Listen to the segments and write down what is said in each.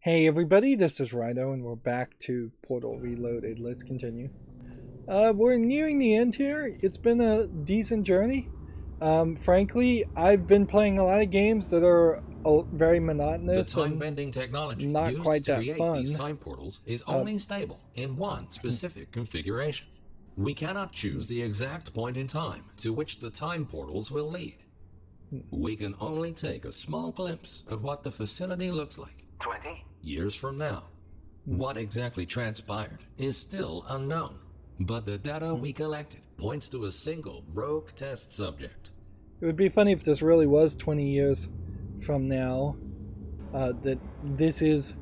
Hey everybody, this is Rydo and we're back to Portal Reloaded. Let's continue. We're nearing the end here. It's been a decent journey. Frankly, I've been playing a lot of games that are very monotonous The time-bending technology not used quite to that create fun. these time portals is only stable in one specific configuration. We cannot choose the exact point in time to which the time portals will lead. We can only take a small glimpse of what the facility looks like 20 years from now. What exactly transpired is still unknown, but the data we collected points to a single rogue test subject. It would be funny if this really was 20 years from now. That this is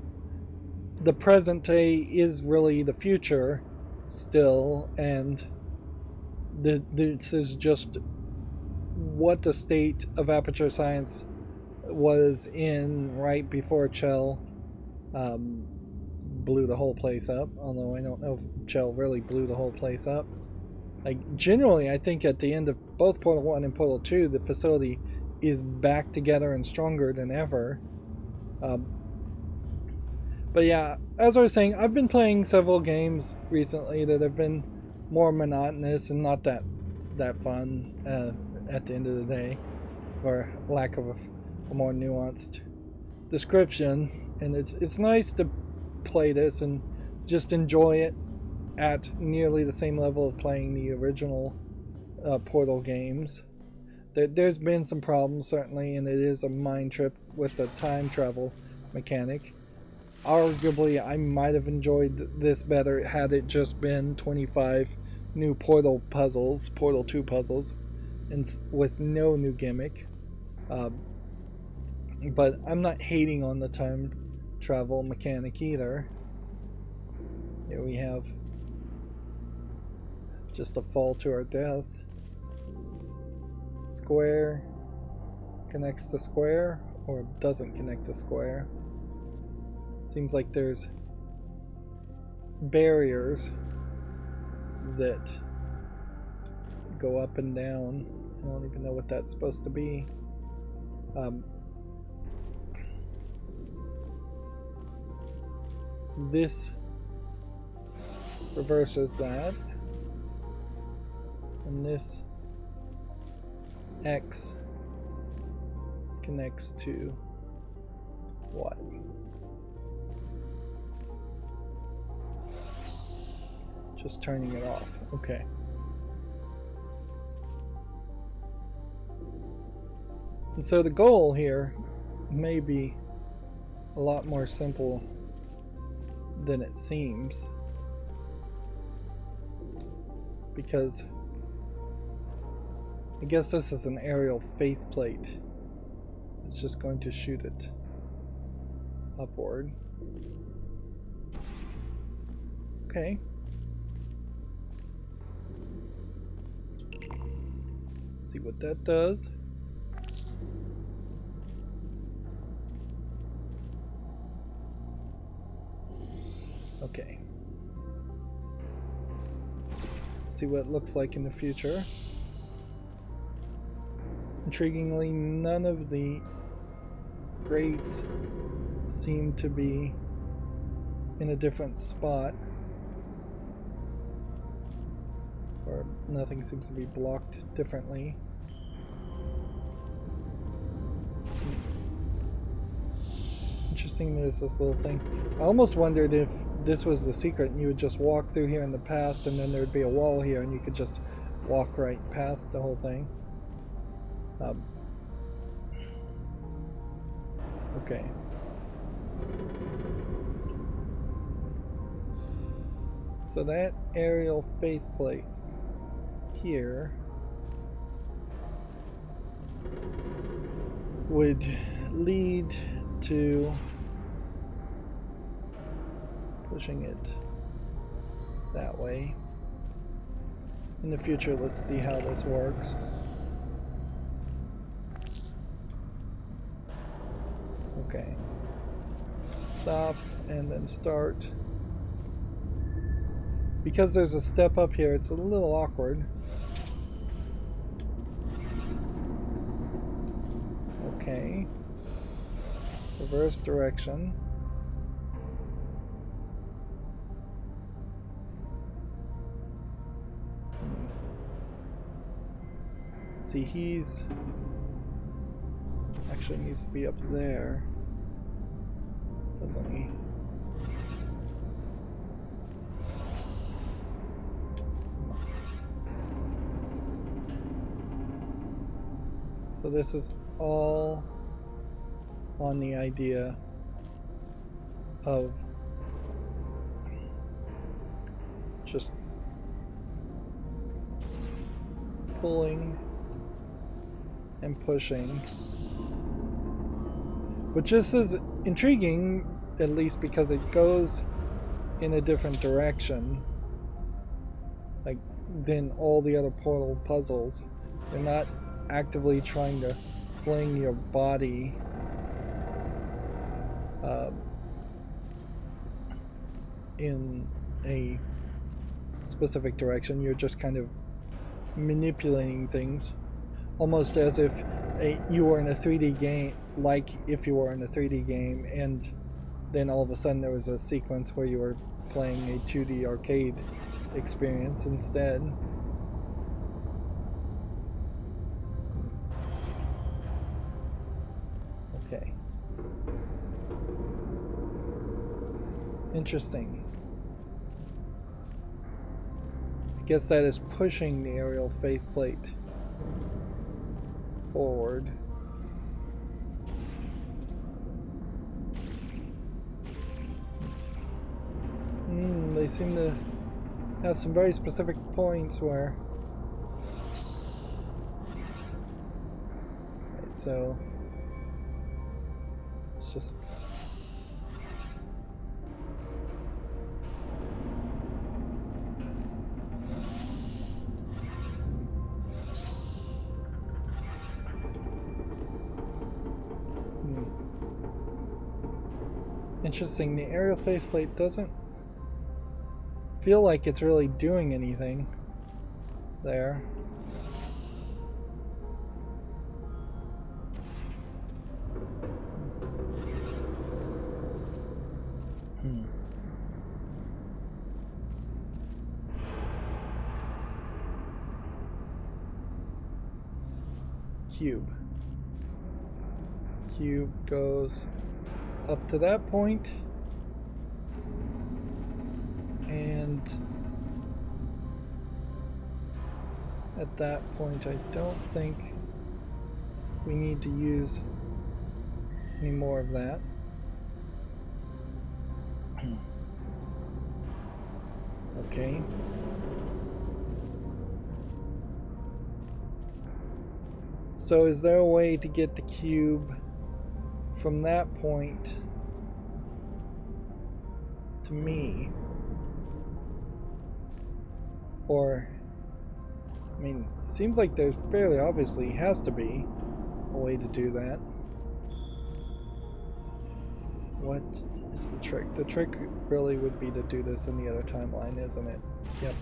the present day is really the future still, and this is just what the state of Aperture Science was in right before Chell blew the whole place up. Although I don't know if Chell really blew the whole place up. Like, generally, I think at the end of both Portal 1 and Portal 2, the facility is back together and stronger than ever. But yeah, as I was saying, I've been playing several games recently that have been more monotonous and not that fun at the end of the day, for lack of a more nuanced description. And it's nice to play this and just enjoy it at nearly the same level of playing the original Portal games. There's been some problems, certainly, and it is a mind trip with the time travel mechanic. Arguably, I might have enjoyed this better had it just been 25 new Portal 2 puzzles, and with no new gimmick. But I'm not hating on the time travel mechanic either. Here we have just a fall to our death. Square connects to square, or doesn't connect to square. Seems like there's barriers that go up and down. I don't even know what that's supposed to be. This reverses that, and this X connects to what? Just turning it off. Okay. And so the goal here may be a lot more simple than it seems, because I guess this is an aerial faith plate. It's just going to shoot it upward. Okay. See what that does. Okay. See what it looks like in the future. Intriguingly, none of the grates seem to be in a different spot, or nothing seems to be blocked differently. Interesting, there's this little thing. I almost wondered if this was the secret and you would just walk through here in the past, and then there'd be a wall here and you could just walk right past the whole thing. Okay. So that aerial faith plate here would lead to pushing it that way. In the future, let's see how this works. Okay. Stop and then start. Because there's a step up here, it's a little awkward. Okay. Reverse direction. See, he's actually needs to be up there, doesn't he? So this is all on the idea of just pulling and pushing, which just is intriguing, at least because it goes in a different direction, like than all the other portal puzzles. You're not actively trying to fling your body in a specific direction. You're just kind of manipulating things, almost as if you were in a 3D game, like if you were in a 3D game, and then all of a sudden there was a sequence where you were playing a 2D arcade experience instead. Okay. Interesting. I guess that is pushing the aerial faceplate forward. They seem to have some very specific points where... Right, so... It's just... Interesting, the aerial faceplate doesn't feel like it's really doing anything there. Cube. Cube goes up to that point, and at that point I don't think we need to use any more of that. Okay. So is there a way to get the cube from that point to me? Or, I mean, it seems like there's fairly obviously has to be a way to do that. What is the trick? The trick really would be to do this in the other timeline, isn't it? Yep.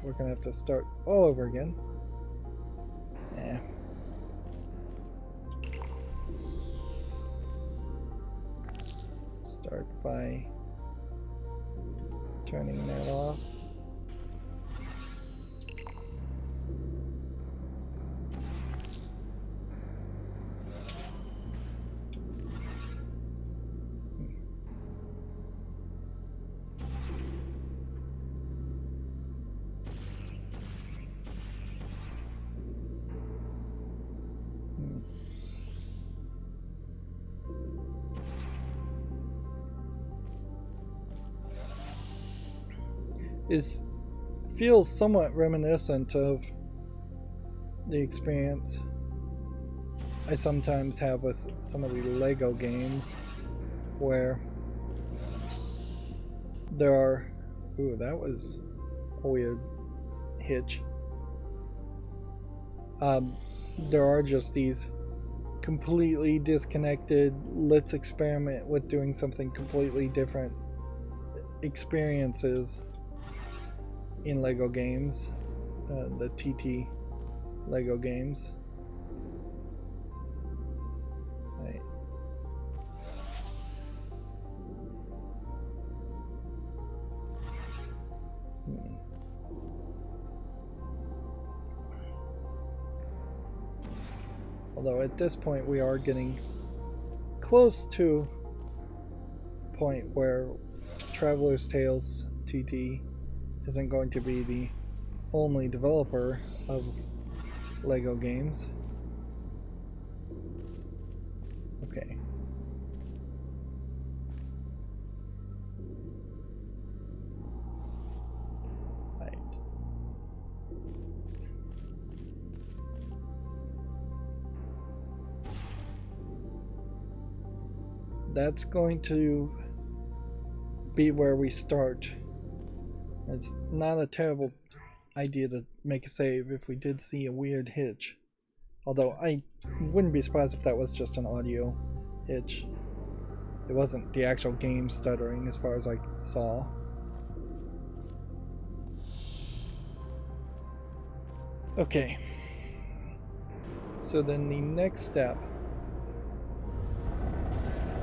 We're gonna have to start all over again. Eh. Start by turning that off. Feels somewhat reminiscent of the experience I sometimes have with some of the Lego games, where there are... Ooh, that was a weird hitch. There are just these completely disconnected, let's experiment with doing something completely different experiences in Lego games, the TT Lego games. Right. Although at this point we are getting close to a point where Traveler's Tales TT isn't going to be the only developer of Lego games. Okay. Right. That's going to be where we start. It's not a terrible idea to make a save if we did see a weird hitch. Although I wouldn't be surprised if that was just an audio hitch. It wasn't the actual game stuttering as far as I saw. Okay. So then the next step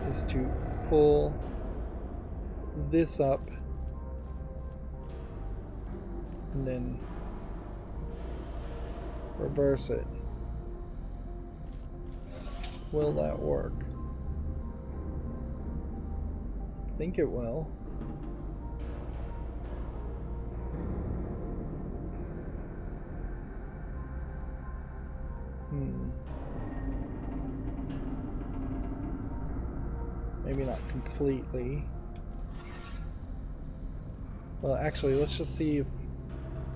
is to pull this up and then reverse it. Will that work? I think it will. Maybe not completely. Well, actually, let's just see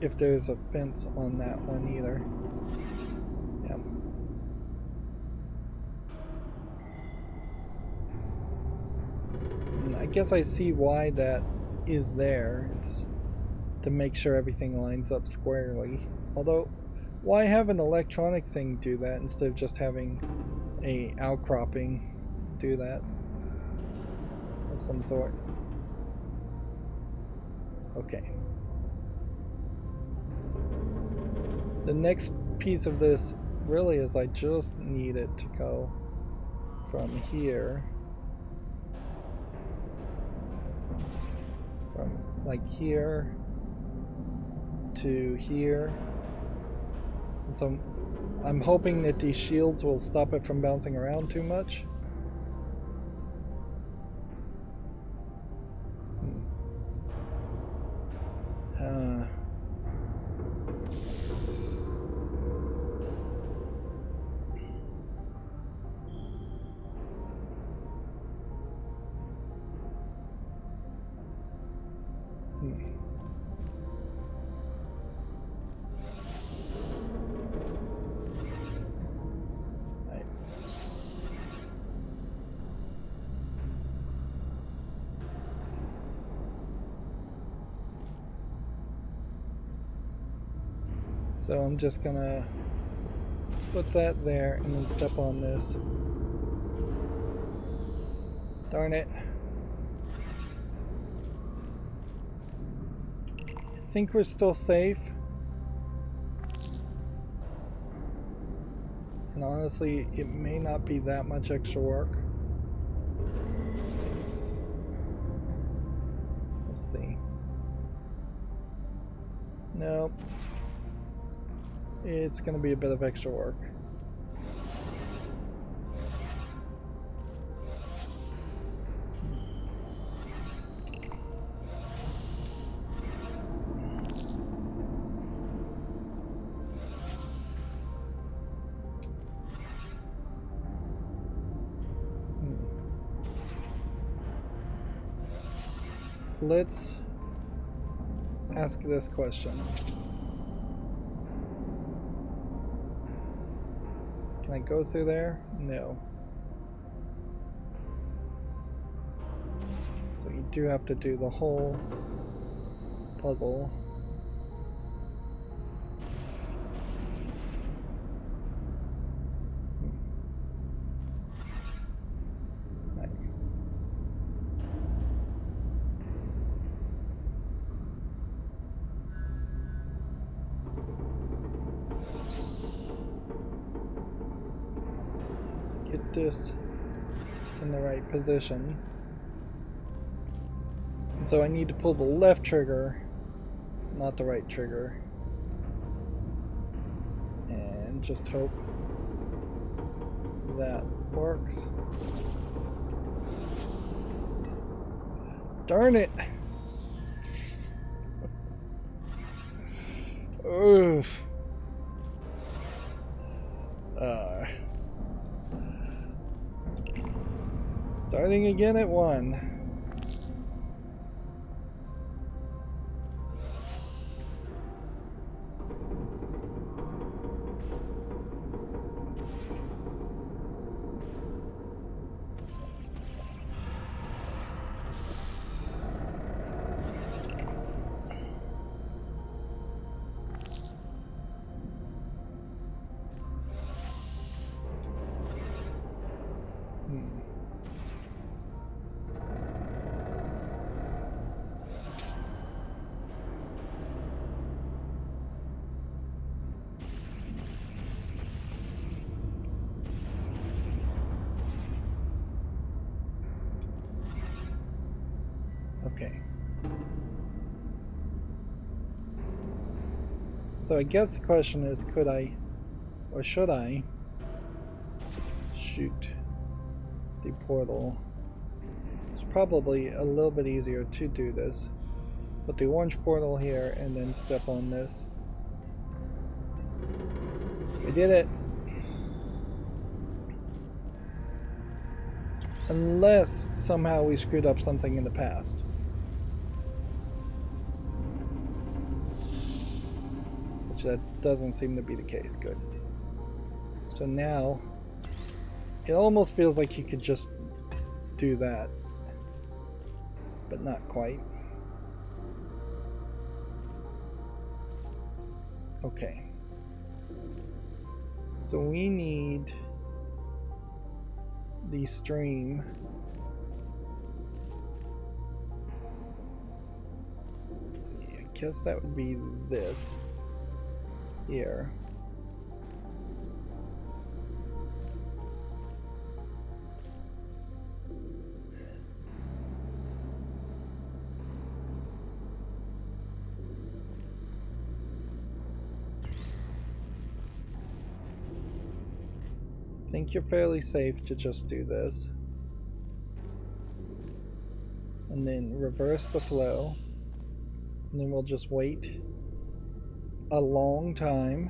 if there's a fence on that one either. Yeah. And I guess I see why that is there. It's to make sure everything lines up squarely. Although, why have an electronic thing do that instead of just having a outcropping do that of some sort? Okay. The next piece of this really is I just need it to go from here, from like here to here. And so I'm hoping that these shields will stop it from bouncing around too much. So I'm just gonna put that there and then step on this. Darn it. I think we're still safe. And honestly, it may not be that much extra work. Let's see. Nope. It's going to be a bit of extra work. Let's ask this question. Can I go through there? No. So you do have to do the whole puzzle. Right. Get this in the right position. And so I need to pull the left trigger, not the right trigger. And just hope that works. Darn it! Oof. Starting again at 1. Okay. So I guess the question is, could I, or should I, shoot the portal? It's probably a little bit easier to do this. Put the orange portal here and then step on this. We did it! Unless somehow we screwed up something in the past. Which that doesn't seem to be the case. Good. So now, it almost feels like you could just do that. But not quite. Okay. So we need the stream. Let's see, I guess that would be this here. I think you're fairly safe to just do this. And then reverse the flow. And then we'll just wait a long time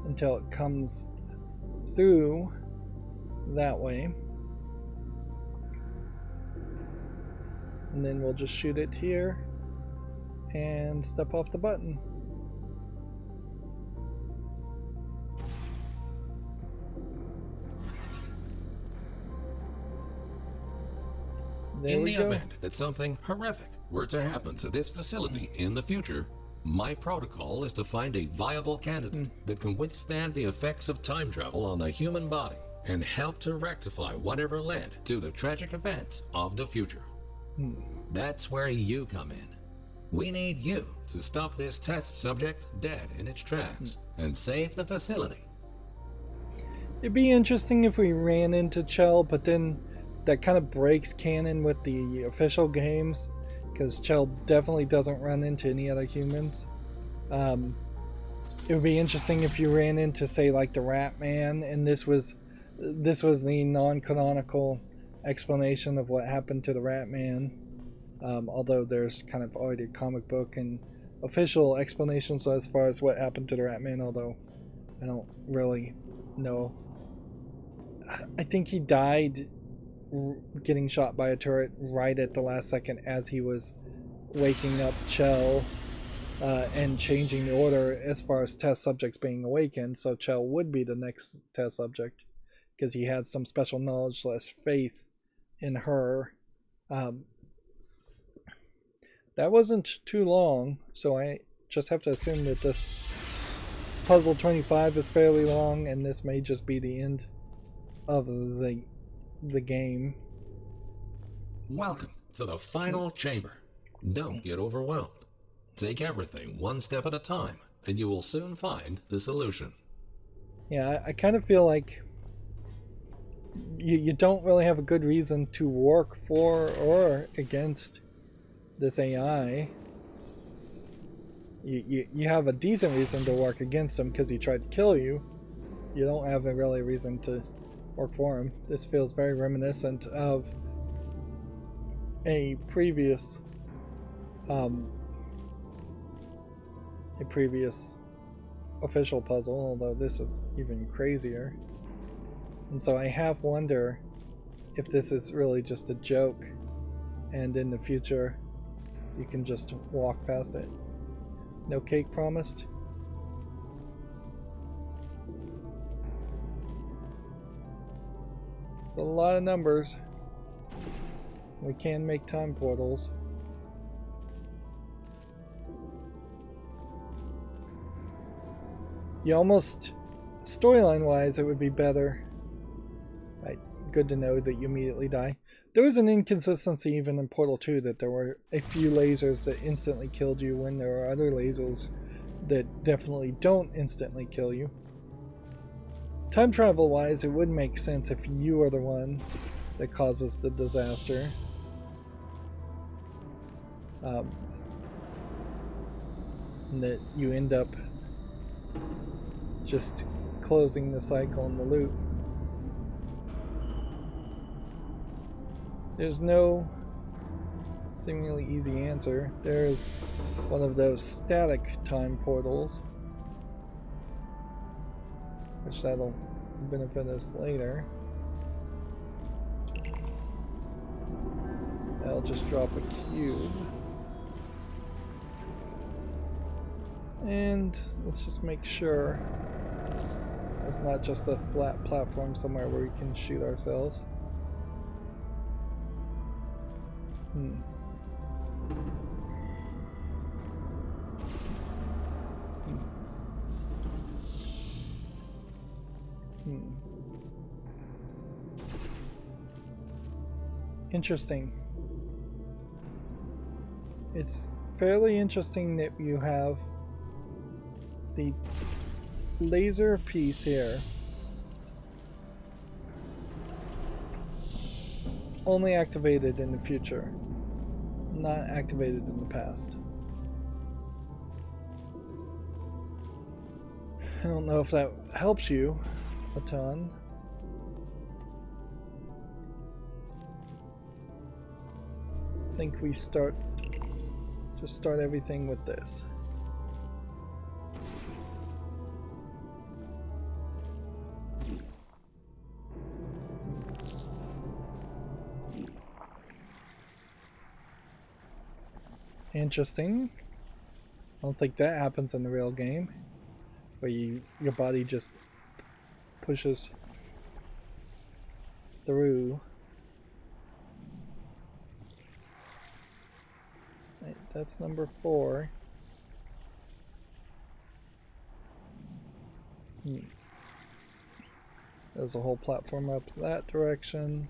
until it comes through that way. And then we'll just shoot it here and step off the button. There in we the go. event that something horrific were to happen to this facility in the future, my protocol is to find a viable candidate that can withstand the effects of time travel on the human body and help to rectify whatever led to the tragic events of the future. That's where you come in. We need you to stop this test subject dead in its tracks and save the facility. It'd be interesting if we ran into Chell, but then that kind of breaks canon with the official games, because Chell definitely doesn't run into any other humans. It would be interesting if you ran into, say, like the Rat Man, and this was the non-canonical explanation of what happened to the Rat Man. Although there's kind of already a comic book and official explanations as far as what happened to the Rat Man, although I don't really know. I think he died getting shot by a turret right at the last second as he was waking up Chell and changing the order as far as test subjects being awakened, so Chell would be the next test subject because he had some special knowledge / faith in her. That wasn't too long, so I just have to assume that this puzzle 25 is fairly long, and this may just be the end of the game. Welcome to the final chamber. Don't get overwhelmed. Take everything one step at a time, and you will soon find the solution. Yeah, I kind of feel like you don't really have a good reason to work for or against this AI. You have a decent reason to work against him because he tried to kill you. You don't have a really reason to work for him. This feels very reminiscent of a previous official puzzle, although this is even crazier. And so I half wonder if this is really just a joke, and in the future you can just walk past it. No cake promised. It's a lot of numbers. We can make time portals. You almost, storyline wise, it would be better. Right, good to know that you immediately die. There was an inconsistency even in Portal 2 that there were a few lasers that instantly killed you when there are other lasers that definitely don't instantly kill you. Time travel wise, it would make sense if you are the one that causes the disaster. And that you end up just closing the cycle in the loop. There's no seemingly easy answer. There's one of those static time portals, which that'll benefit us later. I'll just drop a cube. And let's just make sure it's not just a flat platform somewhere where we can shoot ourselves. Interesting. It's fairly interesting that you have the laser piece here only activated in the future, not activated in the past. I don't know if that helps you a ton. I think we start everything with this. Interesting. I don't think that happens in the real game, where your body just pushes through. Right, that's number 4. There's a whole platform up that direction.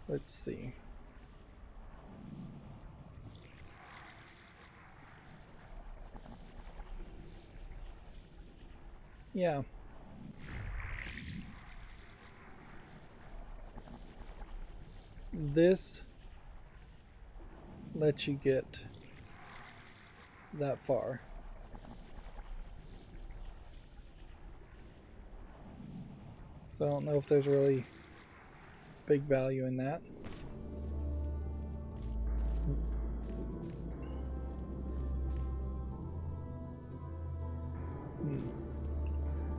Let's see. Yeah. This lets you get that far. So I don't know if there's really big value in that.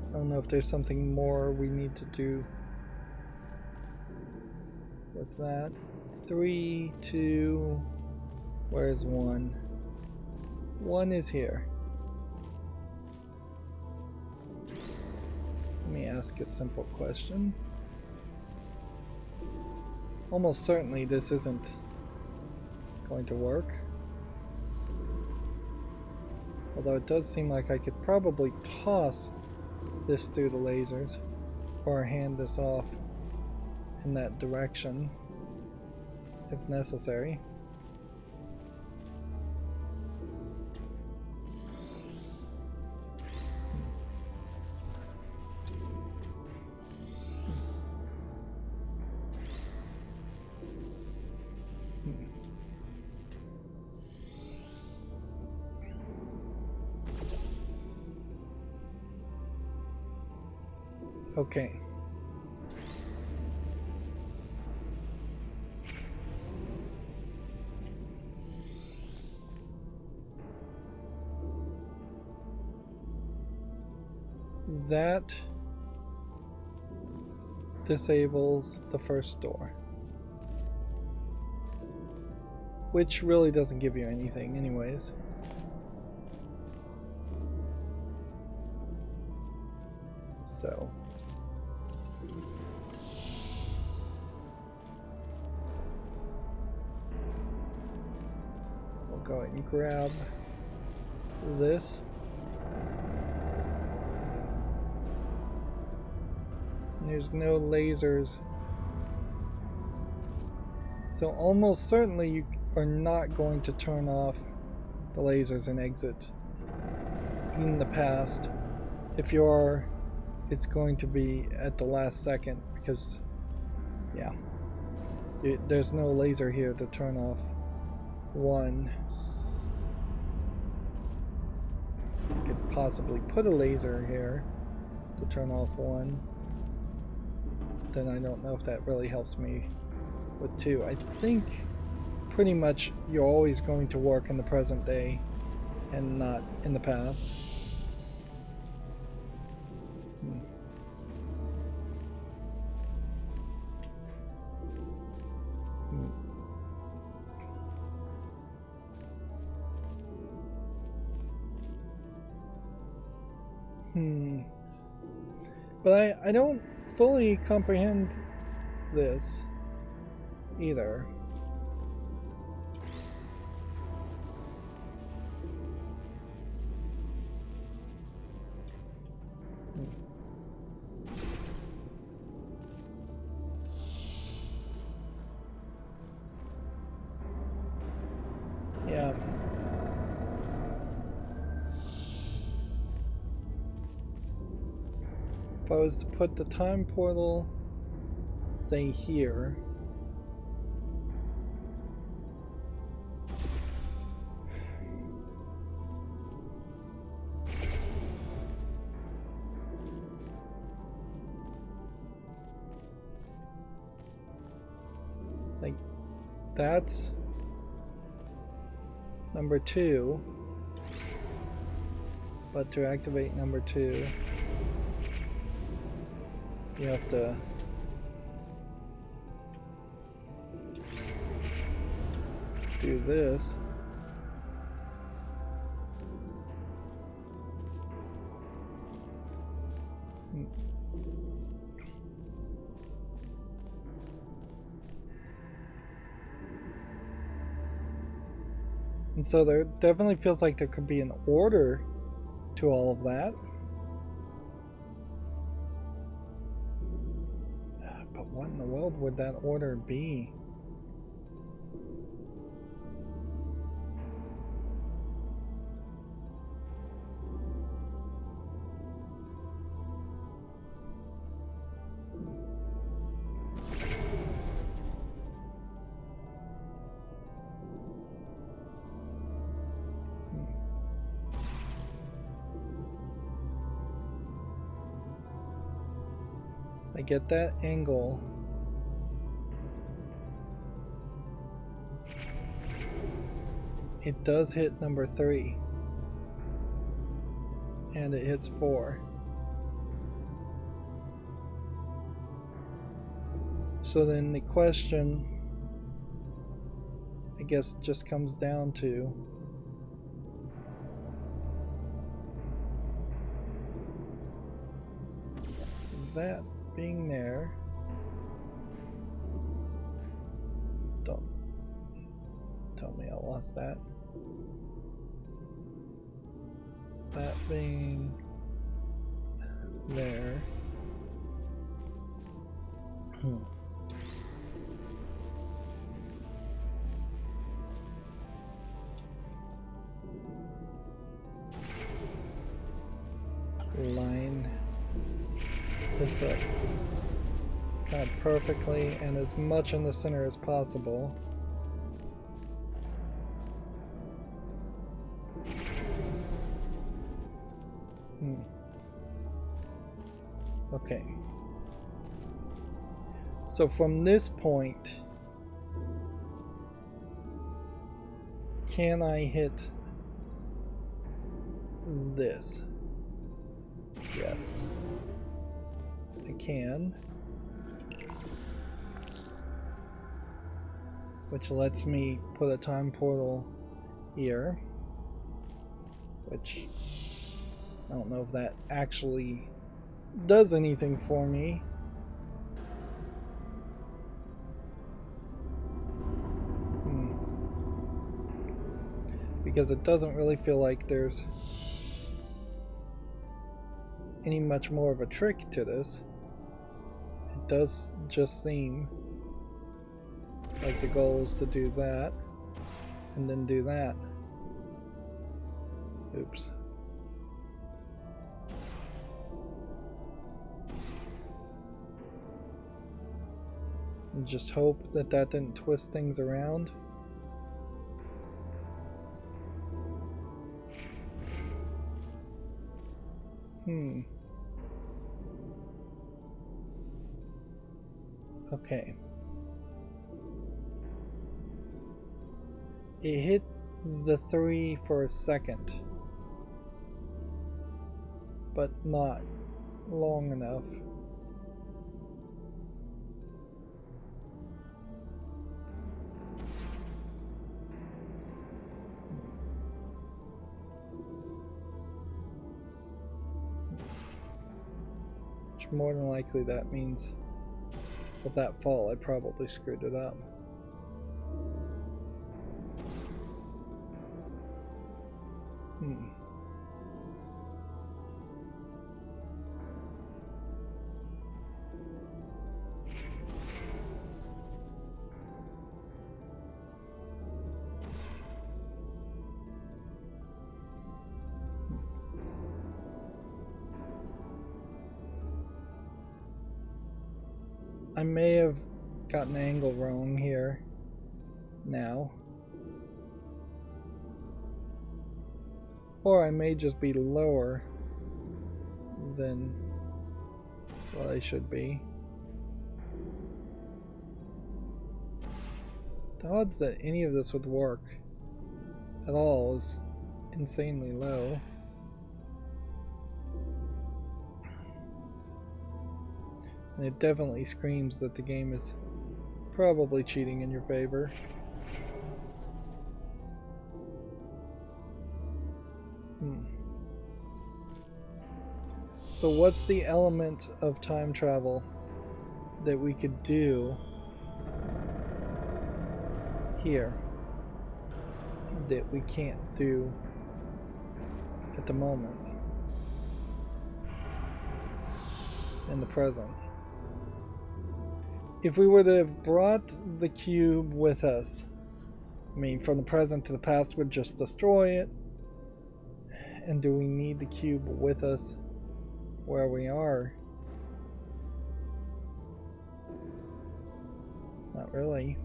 I don't know if there's something more we need to do with that. 3, 2, where's 1? 1 is here. Let me ask a simple question. Almost certainly this isn't going to work. Although it does seem like I could probably toss this through the lasers, or hand this off in that direction if necessary. Okay. That disables the first door, which really doesn't give you anything anyways. So we'll go ahead and grab this. There's no lasers, so almost certainly you are not going to turn off the lasers and exit in the past. If you are, it's going to be at the last second, because yeah, there's no laser here to turn off one. You could possibly put a laser here to turn off one. Then I don't know if that really helps me with two. I think pretty much you're always going to work in the present day and not in the past. But I don't fully comprehend this either. Yeah. If I was to put the time portal, say here, like that's number 2, but to activate number 2 you have to do this. And so there definitely feels like there could be an order to all of that. But what in the world would that order be? I get that angle. It does hit number 3. And it hits 4. So then the question, I guess, just comes down to that being there. Don't tell me I lost that. That being there. Line this up kind of perfectly and as much in the center as possible. Okay. So from this point, can I hit this? Yes. I can. Which lets me put a time portal here. Which I don't know if that actually does anything for me. Because it doesn't really feel like there's any much more of a trick to this. It does just seem like the goal is to do that and then do that. Oops. And just hope that that didn't twist things around. Okay. It hit the 3 for a second, but not long enough. Which more than likely that means with that fall I probably screwed it up. I may have gotten the angle wrong here now. Or I may just be lower than what I should be. The odds that any of this would work at all is insanely low. And it definitely screams that the game is probably cheating in your favor. So what's the element of time travel that we could do here that we can't do at the moment in the present? If we were to have brought the cube with us, I mean, from the present to the past would just destroy it. And do we need the cube with us where we are? Not really.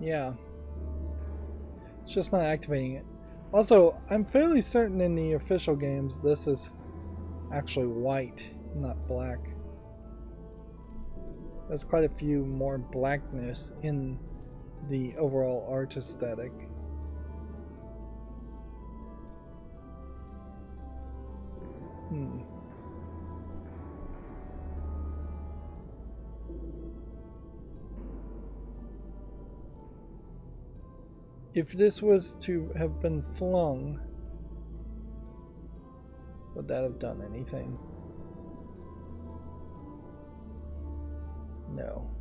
Yeah. It's just not activating it. Also, I'm fairly certain in the official games this is actually white, not black. There's quite a few more blackness in the overall art aesthetic. If this was to have been flung, would that have done anything? No.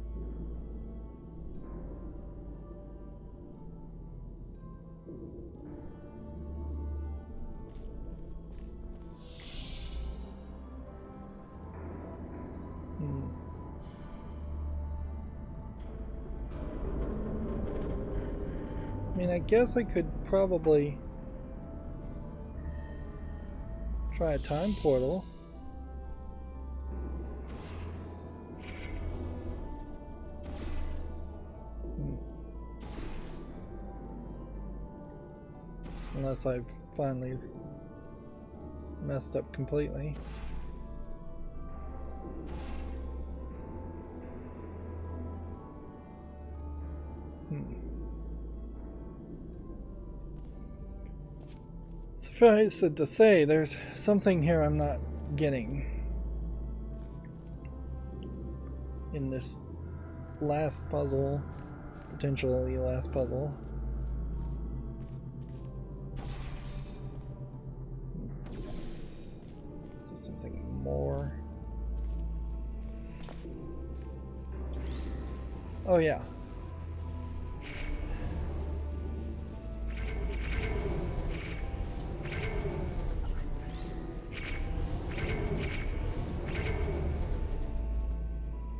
I mean, I guess I could probably try a time portal. Unless I've finally messed up completely. Suffice it to say, there's something here I'm not getting in this last puzzle, potentially last puzzle. So something more. Oh yeah.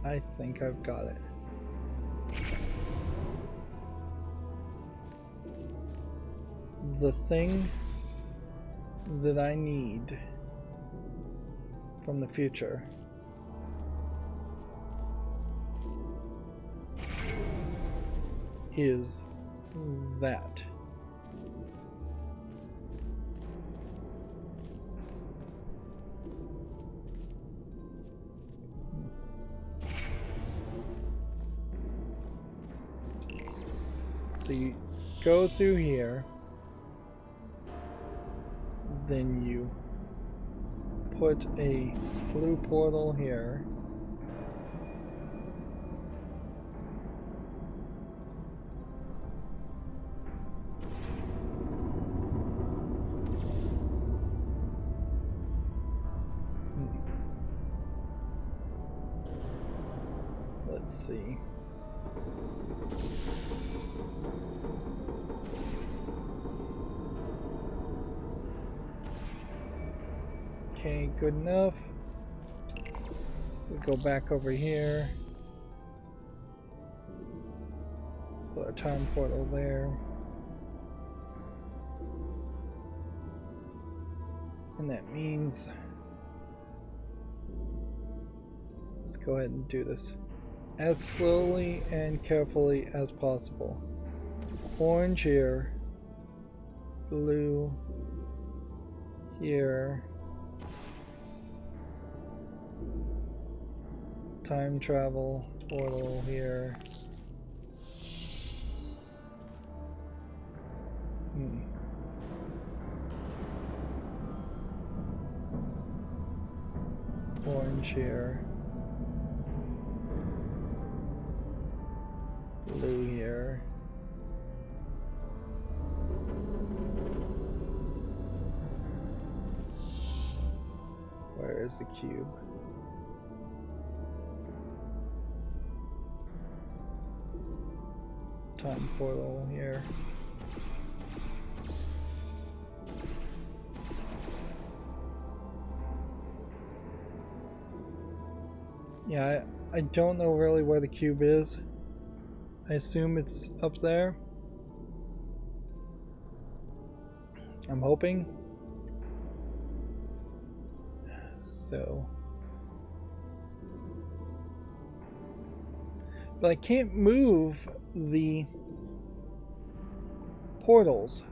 I think I've got it. The thing that I need from the future is that. So you go through here, then you put a blue portal here. Let's see. Okay, good enough. We go back over here. Put our time portal there. And that means let's go ahead and do this as slowly and carefully as possible. Orange here, blue here, time travel portal here. Orange here, blue here. Where is the cube? Time portal here. Yeah, I don't know really where the cube is. I assume it's up there. I'm hoping. So. But I can't move the portals.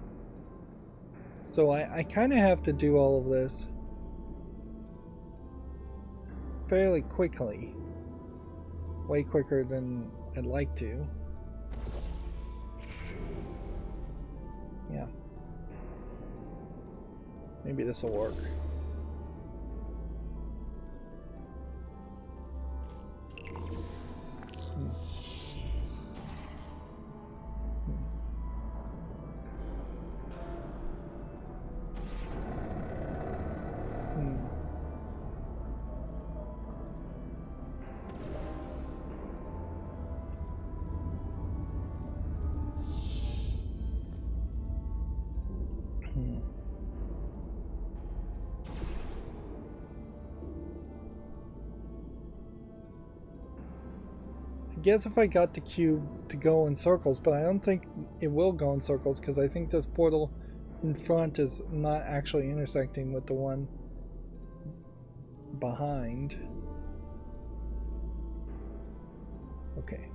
So I kind of have to do all of this fairly quickly. Way quicker than I'd like to. Yeah. Maybe this will work. guess if I got the cube to go in circles, but I don't think it will go in circles because I think this portal in front is not actually intersecting with the one behind. Okay.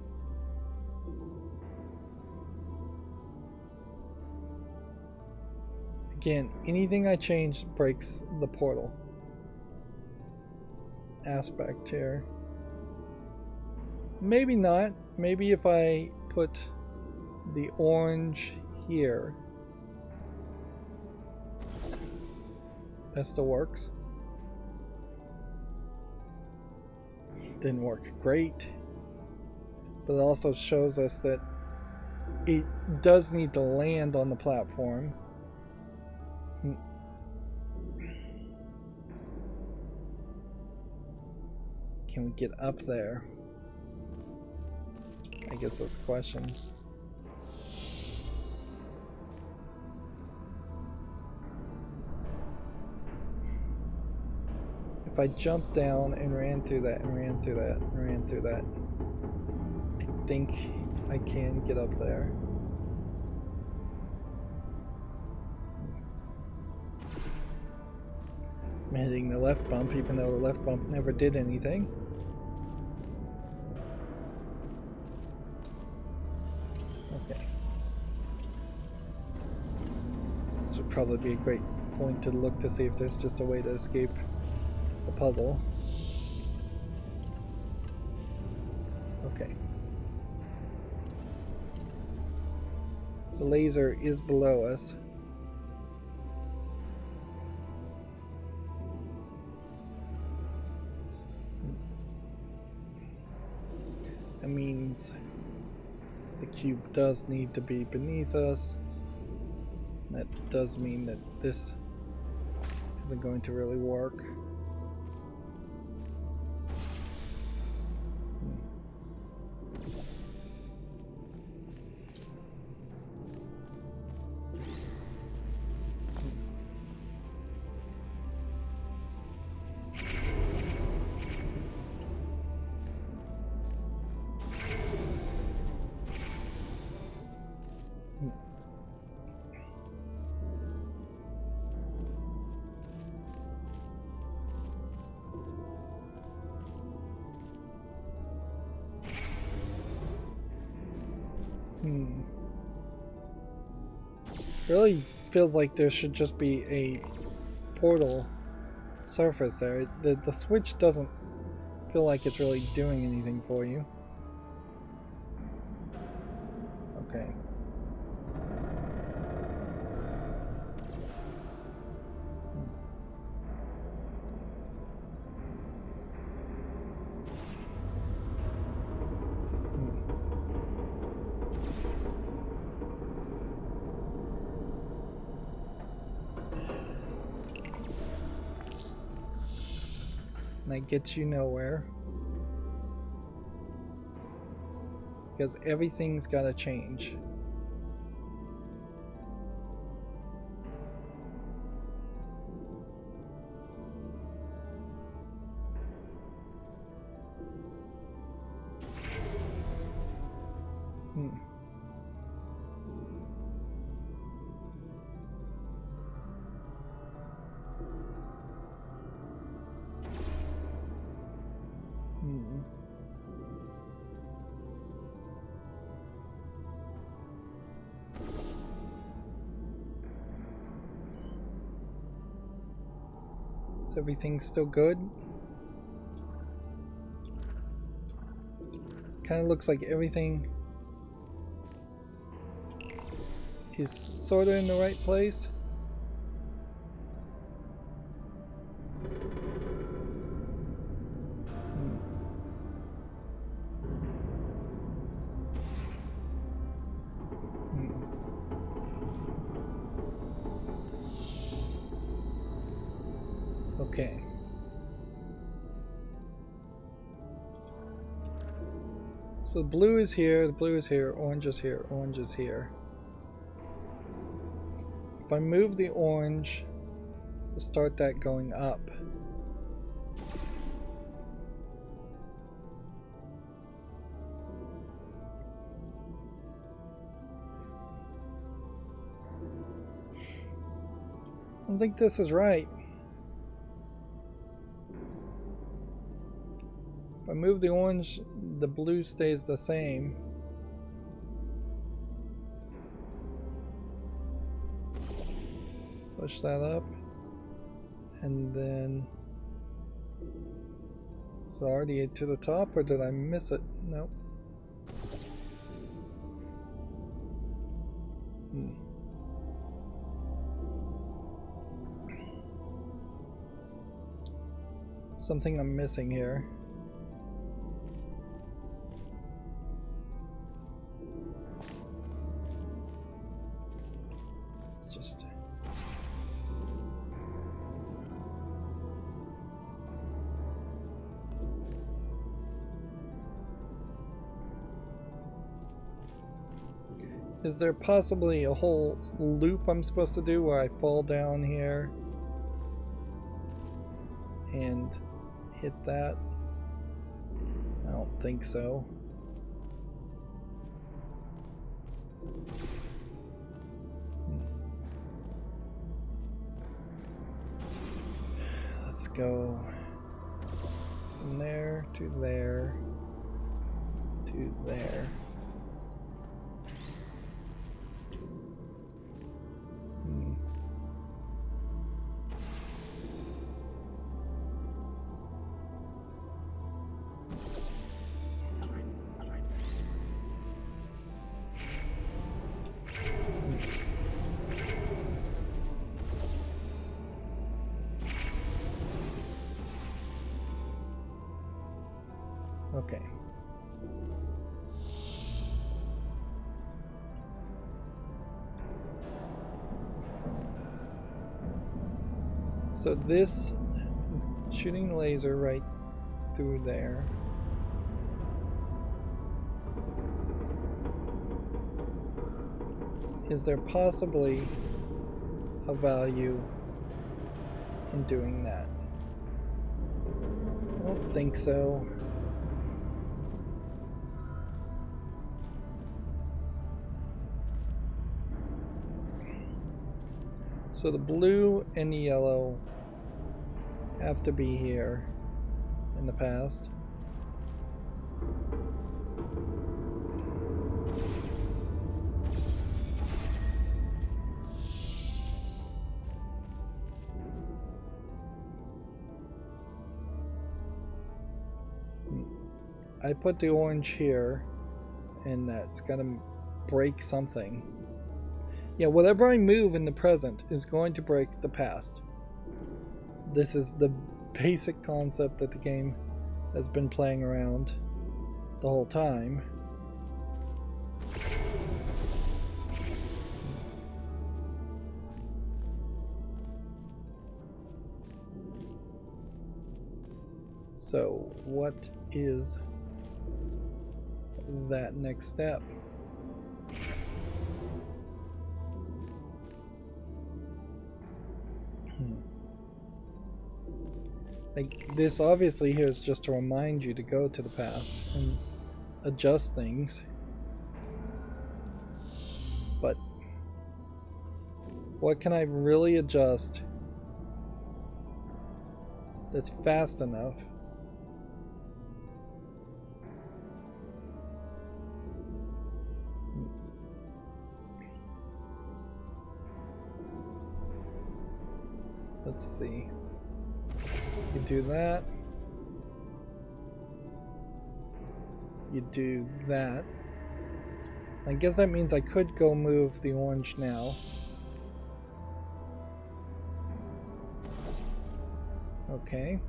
Again, anything I change breaks the portal aspect here. Maybe not. Maybe if I put the orange here, that still works. Didn't work great, but it also shows us that it does need to land on the platform. Can we get up there? I guess that's the question. If I jumped down and ran through that and ran through that and ran through that, I think I can get up there. I'm hitting the left bump even though the left bump never did anything. Okay. This would probably be a great point to look to see if there's just a way to escape the puzzle. Okay. The laser is below us. That means the cube does need to be beneath us. That does mean that this isn't going to really work. Really feels like there should just be a portal surface there. The switch doesn't feel like it's really doing anything for you. Okay. And that gets you nowhere. Because everything's gotta change. Is everything still good? Kind of looks like everything is sort of in the right place. Okay. So the blue is here, orange is here, orange is here. If I move the orange, we'll start that going up. don't think this is right. If I move the orange, the blue stays the same. Push that up. And then... Is it already to the top, or did I miss it? Nope. Something I'm missing here. It's just... Is there possibly a whole loop I'm supposed to do where I fall down here and hit that? I don't think so. Let's go from there to there to there. Okay. So this is shooting laser right through there. Is there possibly a value in doing that? I don't think so. So the blue and the yellow have to be here in the past. I put the orange here, and that's gonna break something. Yeah, whatever I move in the present is going to break the past. This is the basic concept that the game has been playing around the whole time. So, what is that next step? Like, this obviously here is just to remind you to go to the past and adjust things. But what can I really adjust that's fast enough? Let's see. You do that. You do that. I guess that means I could go move the orange now. Okay.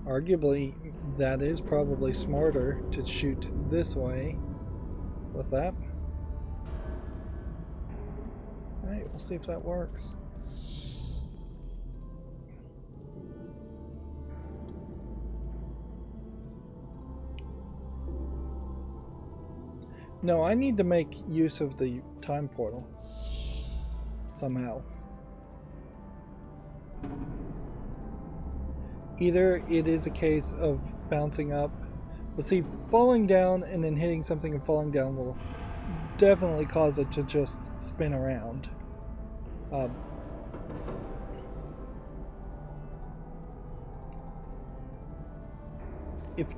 Arguably, that is probably smarter to shoot this way with that. Alright, we'll see if that works. No, I need to make use of the time portal somehow. Either it is a case of bouncing up But see, falling down and then hitting something and falling down will definitely cause it to just spin around. If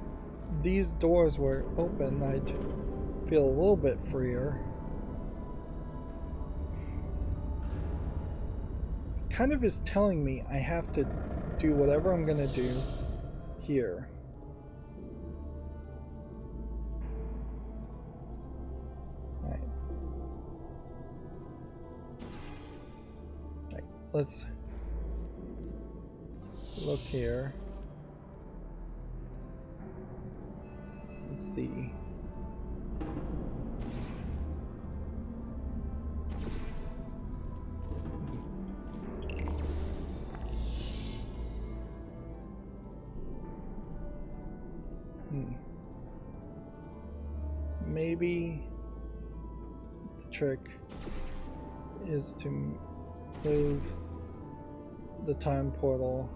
these doors were open, I'd feel a little bit freer. Kind of is telling me I have to do whatever I'm gonna do here. Alright. Alright, let's look here. Let's see. Maybe the trick is to move the time portal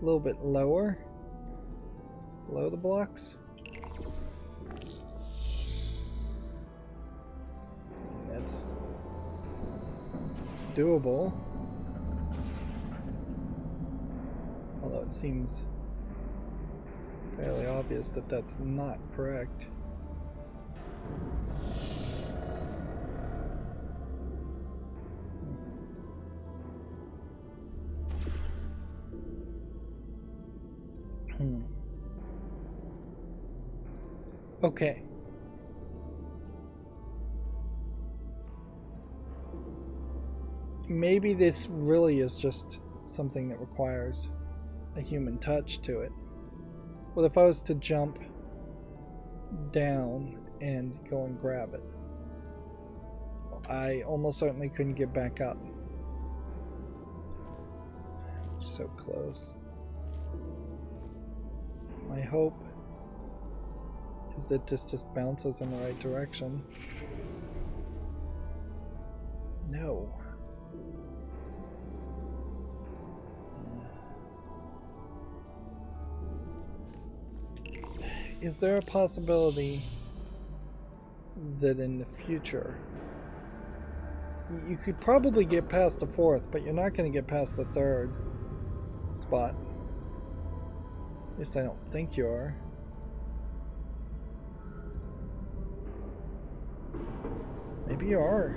a little bit lower, below the blocks. And that's doable, although it seems fairly obvious that that's not correct. Okay. Maybe this really is just something that requires a human touch to it. What if I was to jump down and go and grab it? I almost certainly couldn't get back up. So close. My hope is that this just bounces in the right direction. No. Is there a possibility that in the future you could probably get past the fourth, but you're not going to get past the third spot? At least I don't think you are. Maybe you are.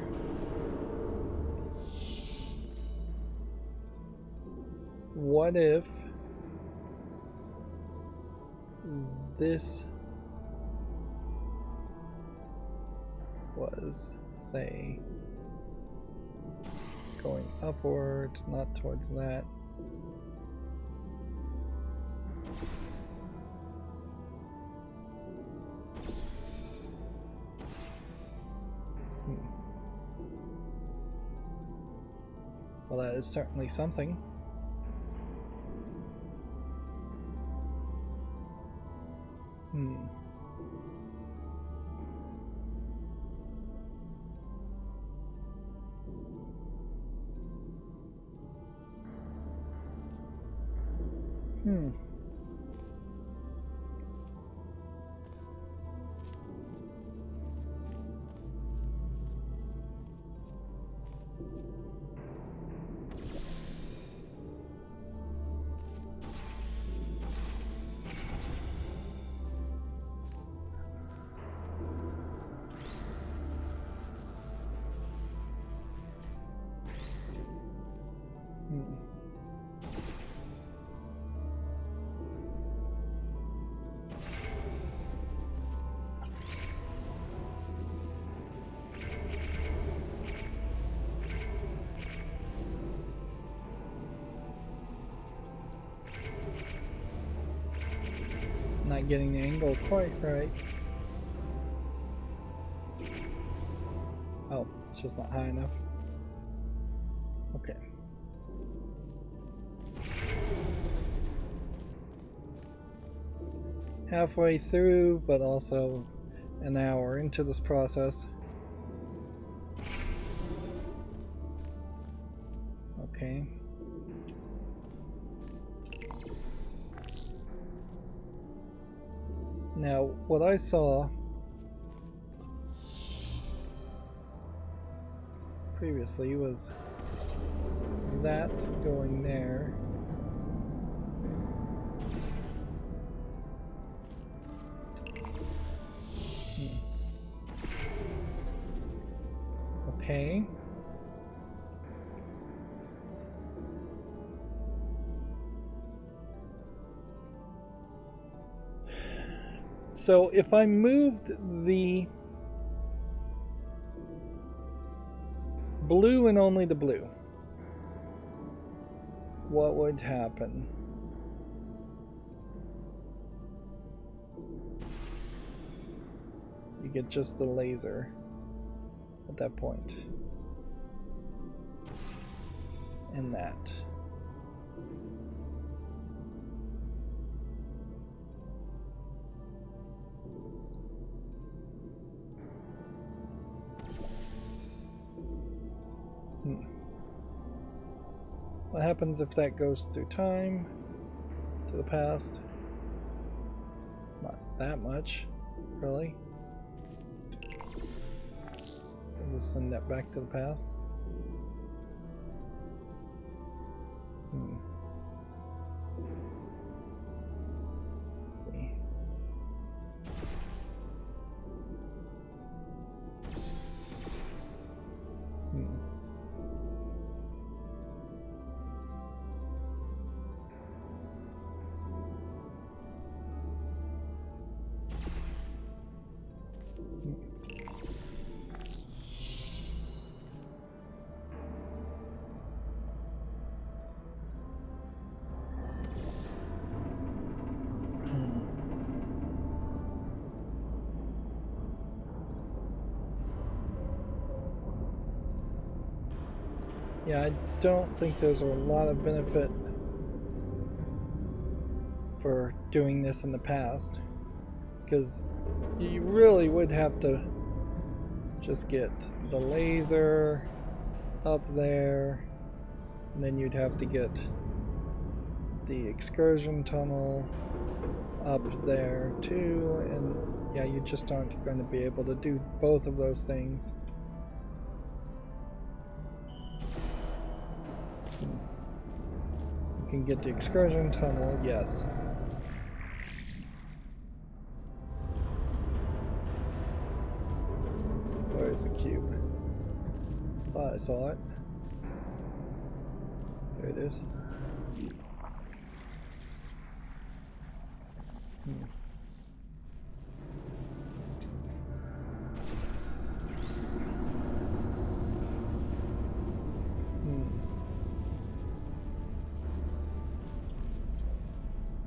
What if this was, say, going upward, not towards that? Well, that is certainly something. Not getting the angle quite right. Oh, it's just not high enough. Okay. Halfway through, but also an hour into this process. Okay. Now, what I saw previously was that going there. Okay. So if I moved the blue and only the blue, what would happen? You get just the laser at that point. And that. What happens if that goes through time to the past? Not that much, really. I'll just send that back to the past. Let's see. Yeah, I don't think there's a lot of benefit for doing this in the past, because you really would have to just get the laser up there, and then you'd have to get the excursion tunnel up there too, and yeah, you just aren't going to be able to do both of those things. You can get the excursion tunnel, yes. Where's the cube? Thought I saw it. There it is.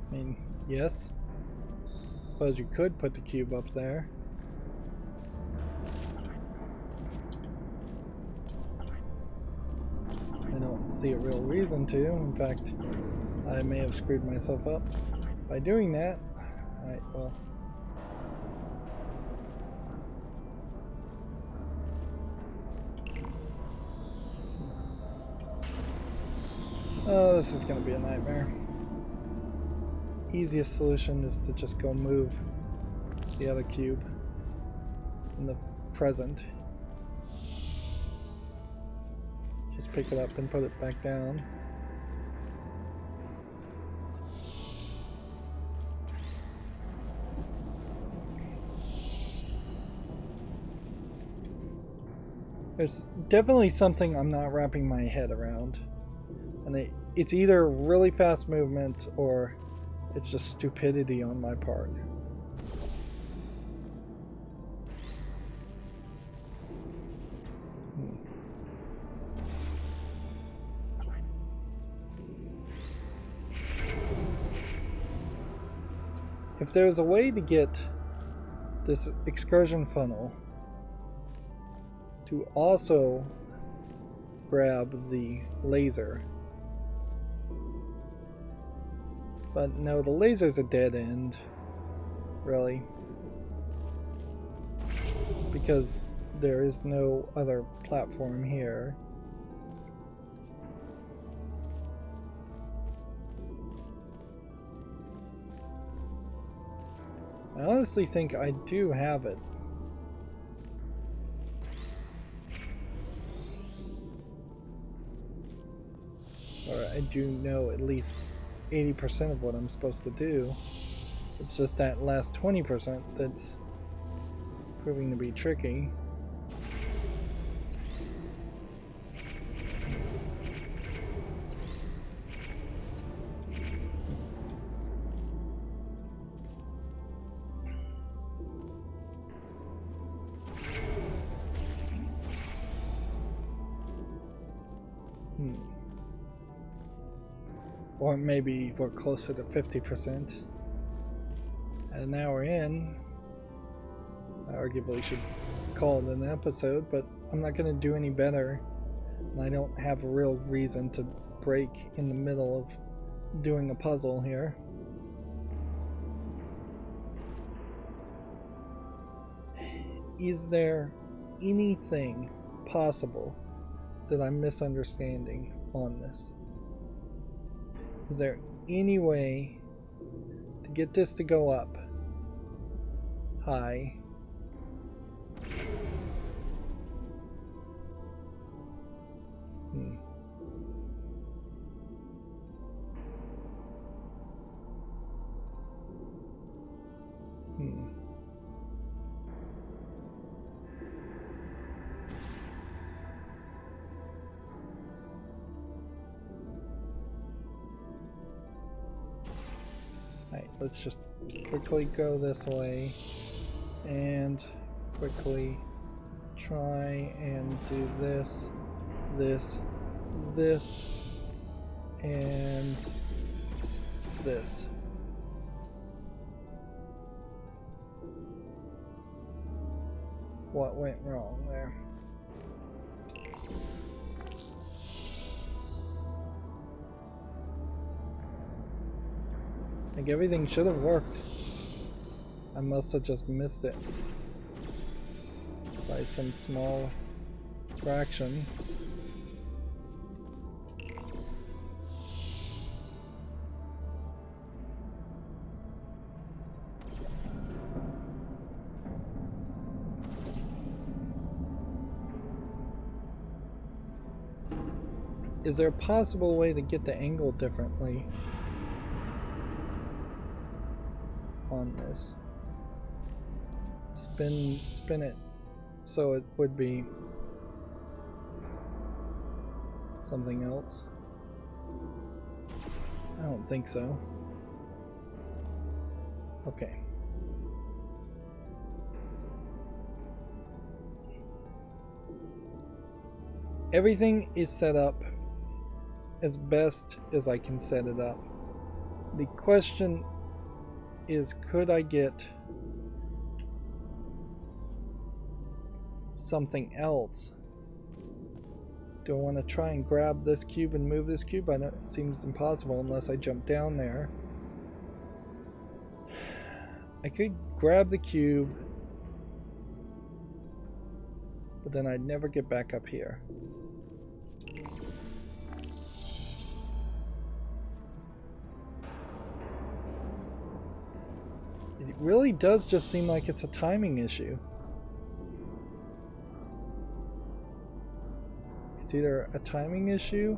I mean, yes. Suppose you could put the cube up there. I don't see a real reason to. In fact, I may have screwed myself up by doing that. Alright, well. Oh, this is going to be a nightmare. Easiest solution is to just go move the other cube in the present. Just pick it up and put it back down. There's definitely something I'm not wrapping my head around. And it's either really fast movement or it's just stupidity on my part. If there's a way to get this excursion funnel to also grab the laser. But no, the laser's a dead end, really. Because there is no other platform here. I honestly think I do have it. Or I do know at least 80% of what I'm supposed to do. It's just that last 20% that's proving to be tricky. Or maybe we're closer to 50%. And now we're in. I arguably should call it an episode, but I'm not going to do any better. And I don't have a real reason to break in the middle of doing a puzzle here. Is there anything possible that I'm misunderstanding on this? Is there any way to get this to go up high? Alright, let's just quickly go this way and quickly try and do this, and this. What went wrong there? Like everything should have worked. I must have just missed it by some small fraction. Is there a possible way to get the angle differently on this? Spin it so it would be something else. I don't think so. Okay. Everything is set up as best as I can set it up. The question is, could I get something else? Do I want to try and grab this cube and move this cube? I know it seems impossible unless I jump down there. I could grab the cube, but then I'd never get back up here. It really does just seem like it's a timing issue. It's either a timing issue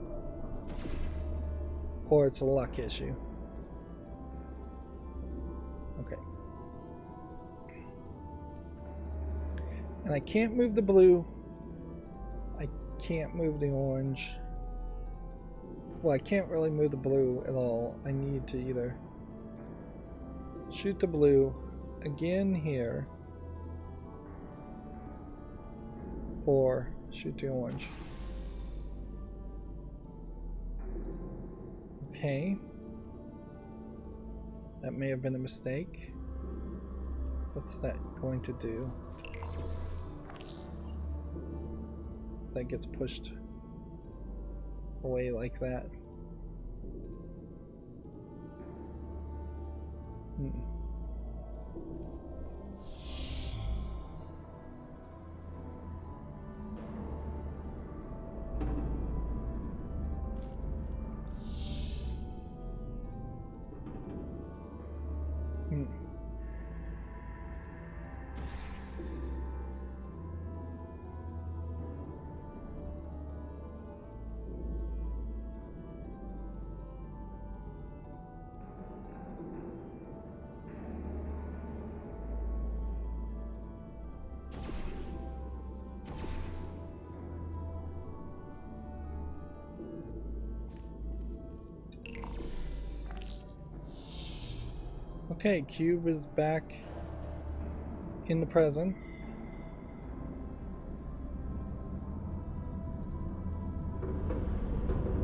or it's a luck issue. Okay. And I can't move the blue. I can't move the orange. Well, I can't really move the blue at all. I need to either shoot the blue again here or shoot the orange. Okay. That may have been a mistake. What's that going to do? If that gets pushed away like that. Okay, cube is back in the present.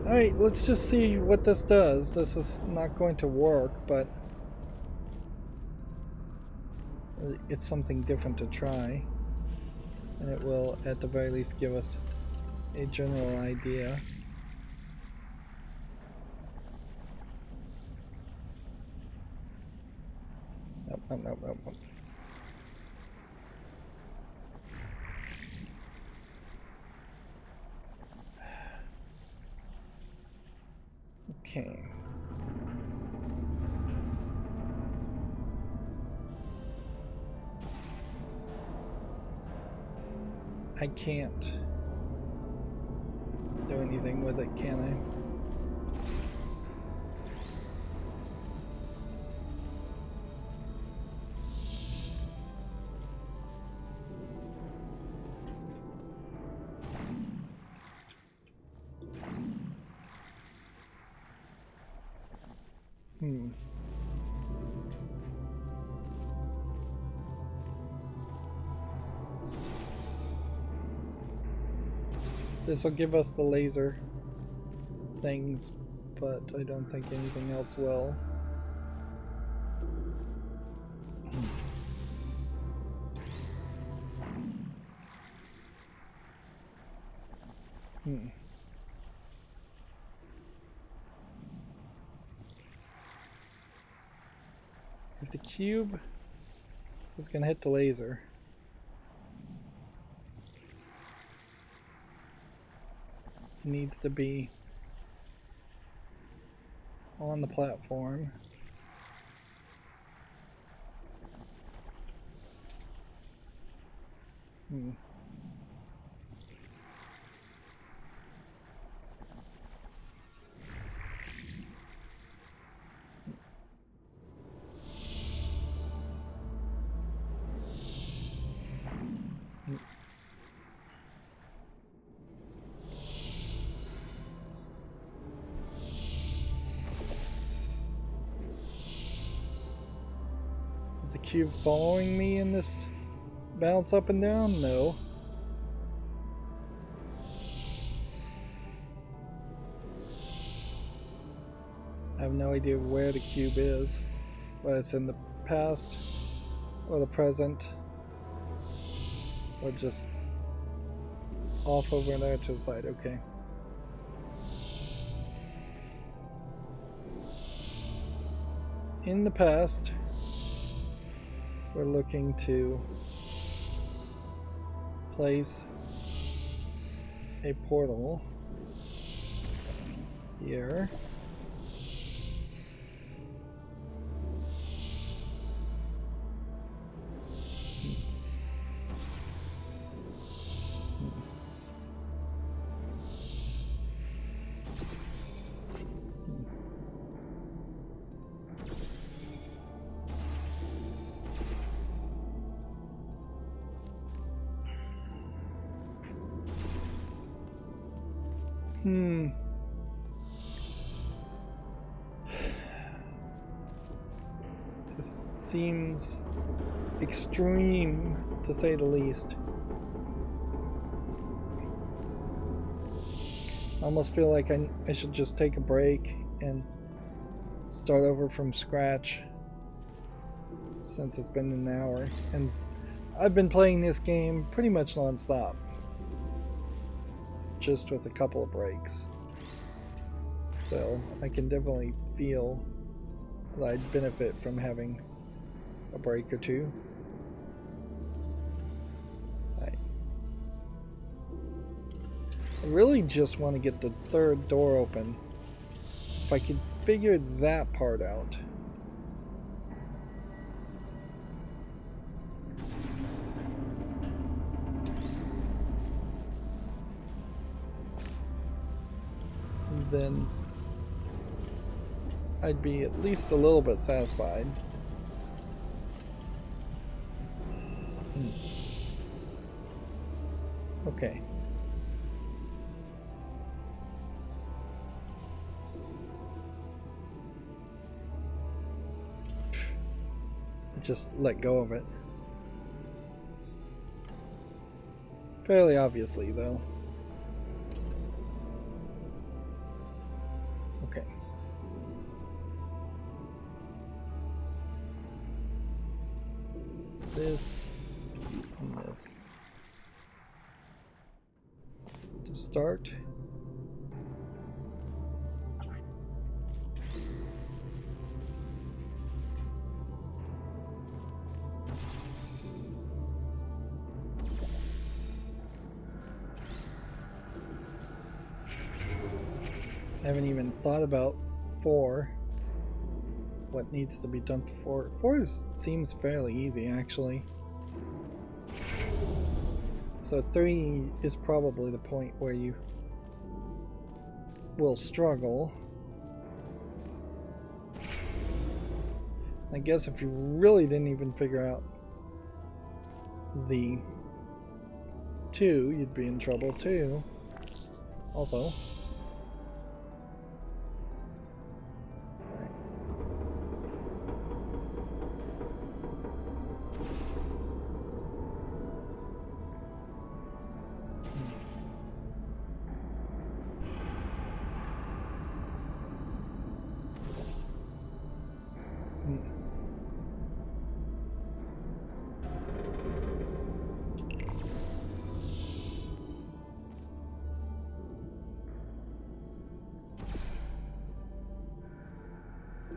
Alright, let's just see what this does. This is not going to work, but it's something different to try. And it will, at the very least, give us a general idea. Nope. Okay. I can't do anything with it, can I? This will give us the laser things, but I don't think anything else will. If the cube is going to hit the laser, it needs to be on the platform. Is the cube following me in this bounce up and down? No. I have no idea where the cube is, whether it's in the past or the present or just off over there to the side. Okay. In the past, we're looking to place a portal here. This seems extreme, to say the least. I almost feel like I should just take a break and start over from scratch, since it's been an hour. And I've been playing this game pretty much non-stop, just with a couple of breaks. So I can definitely feel that I'd benefit from having a break or two. I really just want to get the third door open. If I could figure that part out. Then I'd be at least a little bit satisfied. Okay. just let go of it. Fairly obviously, though. Okay. This and this. To start. I haven't even thought about 4. What needs to be done for 4? 4 seems fairly easy, actually. So 3 is probably the point where you will struggle. I guess if you really didn't even figure out the 2, you'd be in trouble too. Also.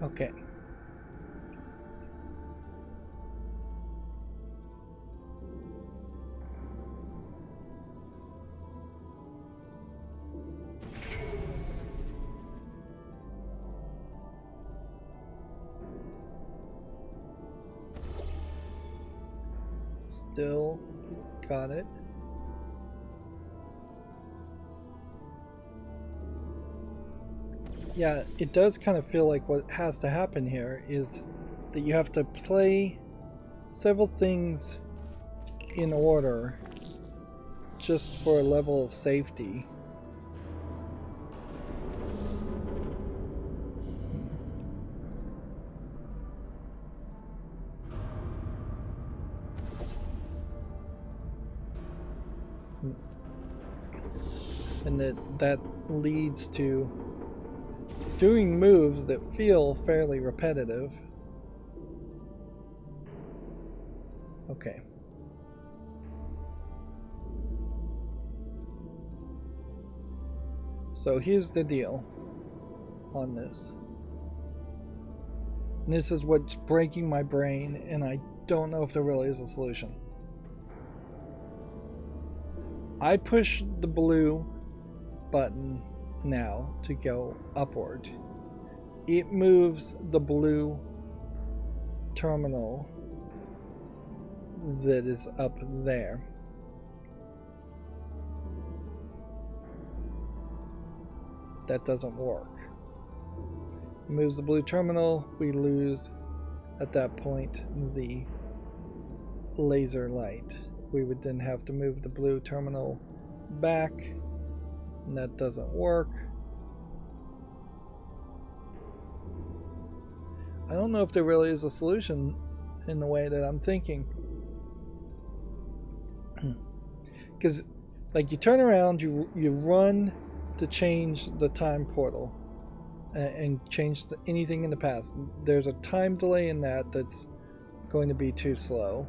Okay. Still got it. Yeah, it does kind of feel like what has to happen here is that you have to play several things in order just for a level of safety. And that leads to doing moves that feel fairly repetitive. Okay. So here's the deal on this. And this is what's breaking my brain, and I don't know if there really is a solution. I push the blue button now to go upward. It moves the blue terminal that is up there. That doesn't work. It moves the blue terminal, we lose at that point the laser light. We would then have to move the blue terminal back, and that doesn't work. I don't know if there really is a solution in the way that I'm thinking. Because, like, you turn around, you run to change the time portal and change anything in the past. There's a time delay in that that's going to be too slow.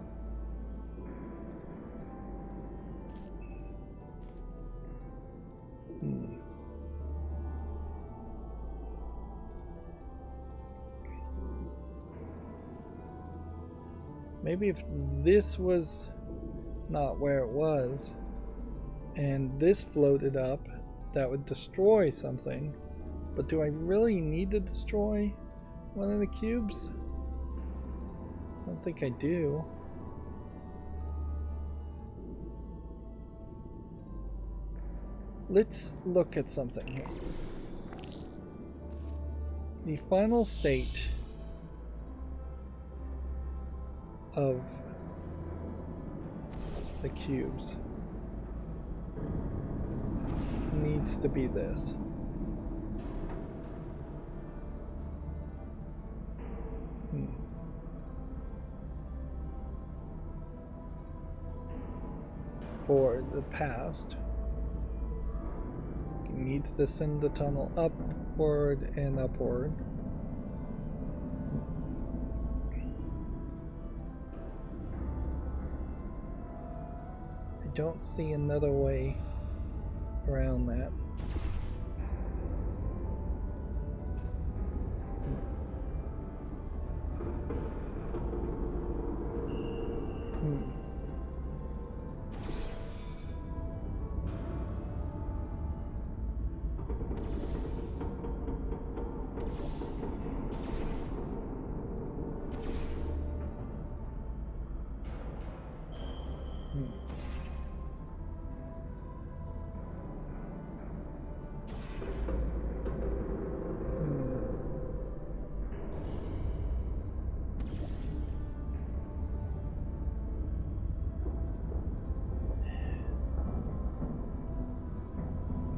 Maybe if this was not where it was and this floated up, that would destroy something. But do I really need to destroy one of the cubes? I don't think I do. Let's look at something here. The final state of the cubes needs to be this. for the past. It needs to send the tunnel upward and upward. I don't see another way around that.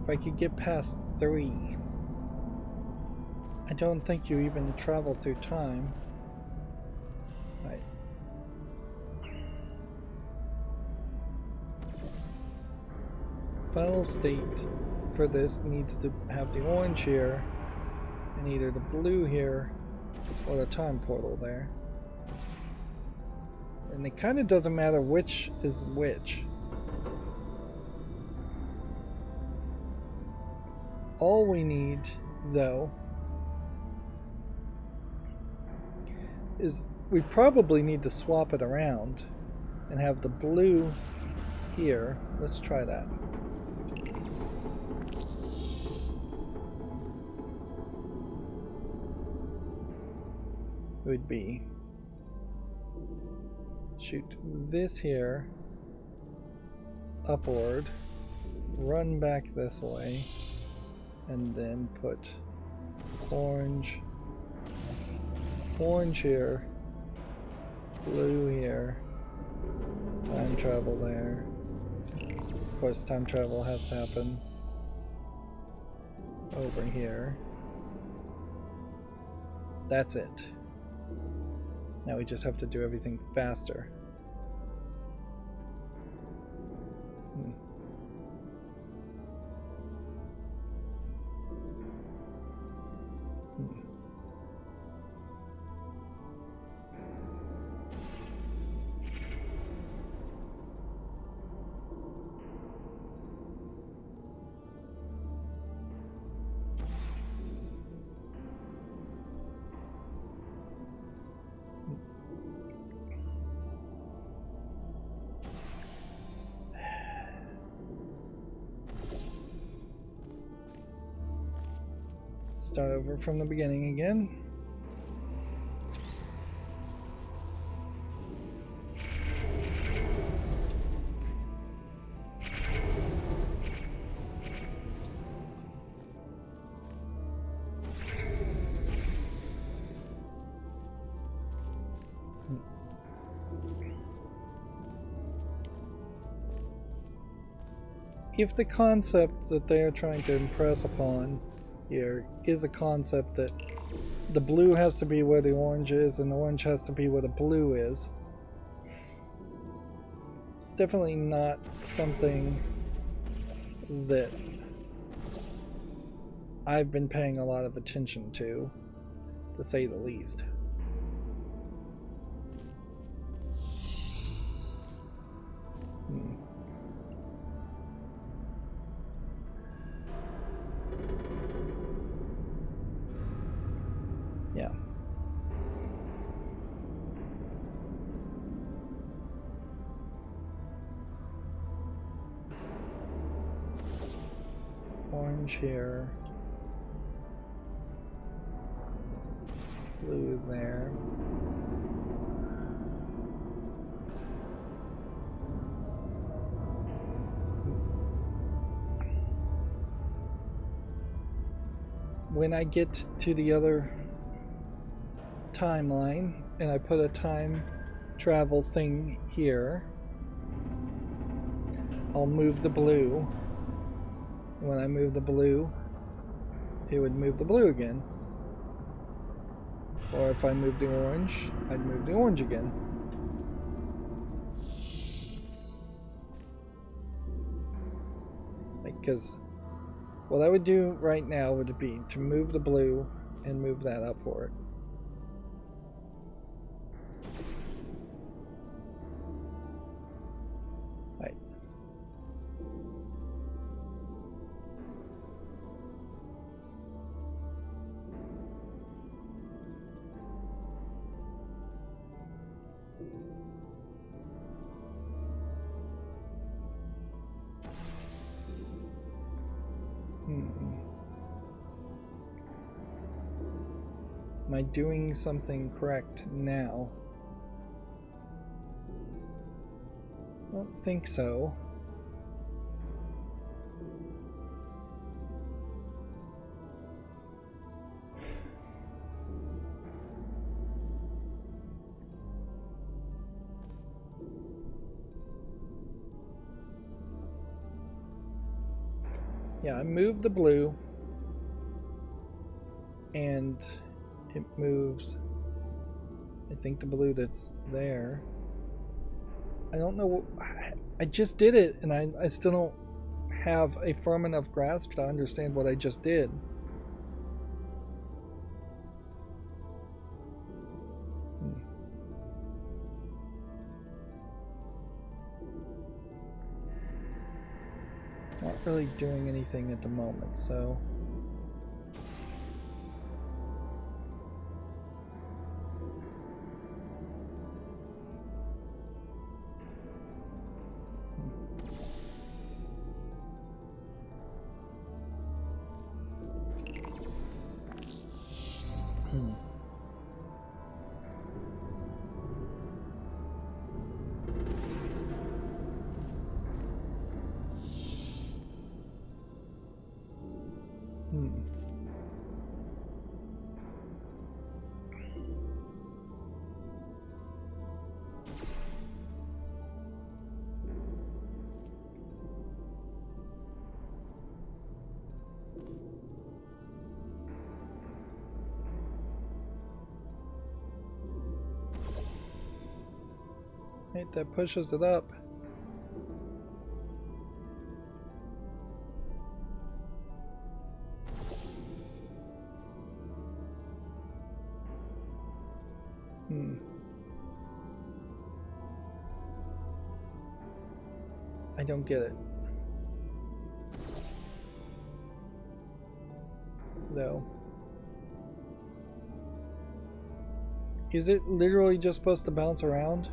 If I could get past 3. I don't think you even travel through time. Right. Final state for this needs to have the orange here and either the blue here or the time portal there. And it kind of doesn't matter which is which. All we need, though, is we probably need to swap it around and have the blue here. Let's try that. It would be shoot this here upward, run back this way, and then put orange here, blue here, time travel there. Of course, time travel has to happen over here. That's it. Now we just have to do everything faster. Start over from the beginning again. If the concept that they are trying to impress upon here is a concept that the blue has to be where the orange is and the orange has to be where the blue is, it's definitely not something that I've been paying a lot of attention to say the least. Yeah. Orange here. Blue there. When I get to the other timeline and I put a time travel thing here, I'll move the blue. When I move the blue, it would move the blue again. Or if I move the orange, I'd move the orange again. because what I would do right now would be to move the blue and move that upward. Right. Am I doing something correct now? I don't think so. Yeah, I moved the blue and it moves, I think, the blue that's there. I don't know, I just did it and I still don't have a firm enough grasp to understand what I just did. Not really doing anything at the moment, so... Right, that pushes it up. I don't get it. Though. Is it literally just supposed to bounce around?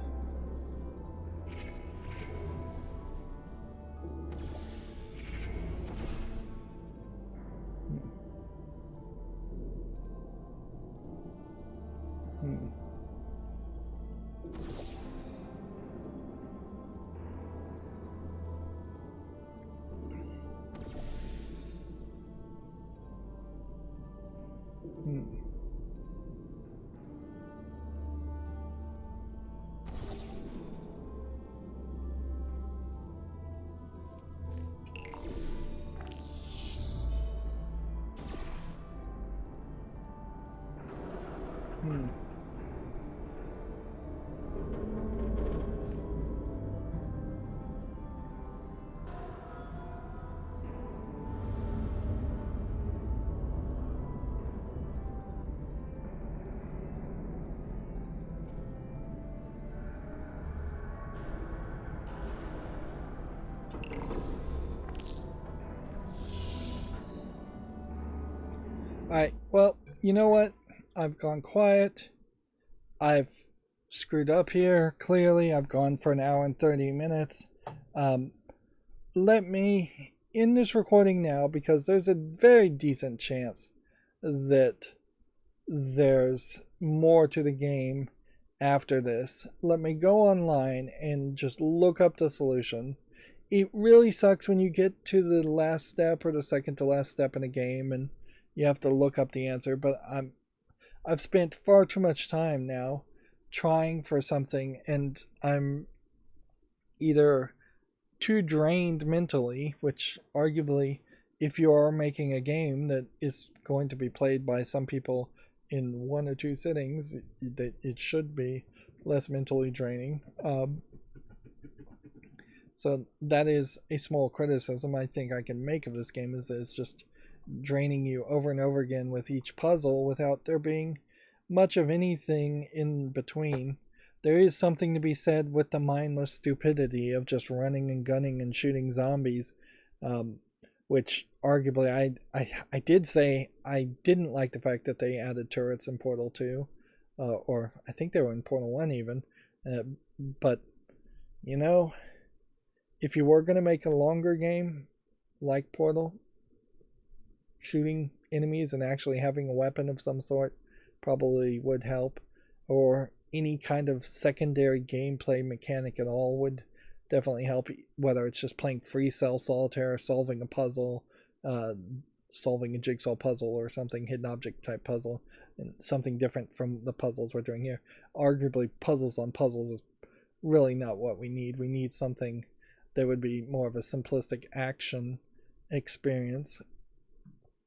Alright, well, you know what? I've gone quiet. I've screwed up here, clearly. I've gone for an hour and 30 minutes. Let me end this recording now because there's a very decent chance that there's more to the game after this. Let me go online and just look up the solution. It really sucks when you get to the last step or the second to last step in a game and you have to look up the answer, but I've spent far too much time now trying for something, and I'm either too drained mentally, which arguably, if you are making a game that is going to be played by some people in 1 or 2 sittings, it should be less mentally draining. So that is a small criticism I think I can make of this game, is that it's just draining you over and over again with each puzzle without there being much of anything in between. There is something to be said with the mindless stupidity of just running and gunning and shooting zombies, which arguably I did say I didn't like the fact that they added turrets in Portal 2, or I think they were in Portal 1 even, but you know, if you were going to make a longer game like Portal, shooting enemies and actually having a weapon of some sort probably would help, or any kind of secondary gameplay mechanic at all would definitely help, whether it's just playing free cell solitaire or solving a puzzle, solving a jigsaw puzzle or something, hidden object type puzzle, and something different from the puzzles we're doing here. Arguably, puzzles on puzzles is really not what we need. We need something that would be more of a simplistic action experience.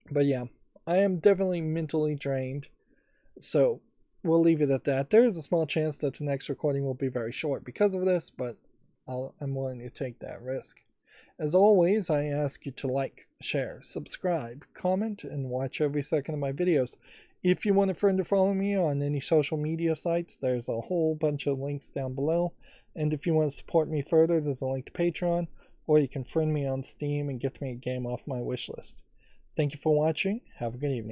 But yeah, I am definitely mentally drained, so we'll leave it at that. There is a small chance that the next recording will be very short because of this, but I'm willing to take that risk. As always, I ask you to like, share, subscribe, comment, and watch every second of my videos. If you want a friend to follow me on any social media sites, there's a whole bunch of links down below. And if you want to support me further, there's a link to Patreon, or you can friend me on Steam and gift me a game off my wish list. Thank you for watching. Have a good evening.